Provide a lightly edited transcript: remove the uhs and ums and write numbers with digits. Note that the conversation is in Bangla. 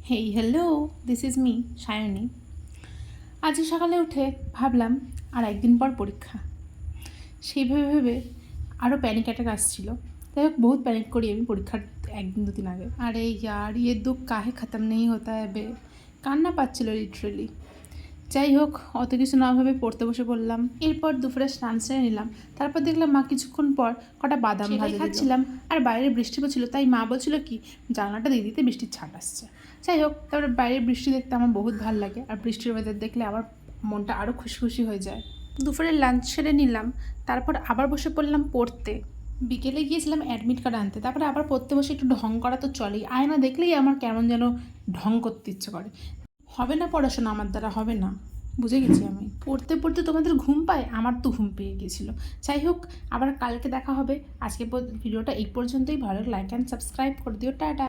Hey hello, this is me Sayani. আজকে সকালে উঠে ভাবলাম আর একদিন পর পরীক্ষা। সেই ভেবে ভেবে আরও প্যানিক অ্যাটাক আসছিল। যাই হোক, বহুত প্যানিক করি আমি পরীক্ষার একদিন দুদিন আগে। আরে ইয়ার ইয়ে দুঃখ কাহে খতম নেই হতা হবে, কান্না পাচ্ছিল লিটারেলি। যাই হোক, অত কিছু না ভেবে পড়তে বসে পড়লাম। এরপর দুপুরে স্নান সেরে নিলাম। তারপর দেখলাম মা কিছুক্ষণ পর কটা বাদাম ভাজা খাচ্ছিলাম, আর বাইরে বৃষ্টি পড়ছিল। তাই মা বলছিল কি জানলাটা দিয়ে দিতে, বৃষ্টির ছাট আসছে। যাই হোক, তারপরে বাইরে বৃষ্টি দেখতে আমার বহুত ভালো লাগে, আর বৃষ্টির ওয়েদার দেখলে আমার মনটা আরও খুশি খুশি হয়ে যায়। দুপুরে লাঞ্চ সেরে নিলাম, তারপর আবার বসে পড়লাম পড়তে। বিকেলে গিয়েছিলাম অ্যাডমিট কার্ড আনতে, তারপরে আবার পড়তে বসে একটু ঢং করা তো চলেই। আয়না দেখলেই আমার কেমন যেন ঢং করতে ইচ্ছে করে। হবে না পড়াশোনা, আমার দ্বারা হবে না, বুঝে গেছি আমি। পড়তে পড়তে তোমাদের ঘুম পায়, আমার তো ঘুম পেয়ে গিয়েছিলো। যাই হোক, আবার কালকে দেখা হবে। আজকে ভিডিওটা এই পর্যন্তই। ভালো লাইক অ্যান্ড সাবস্ক্রাইব করে দিও। টাটা।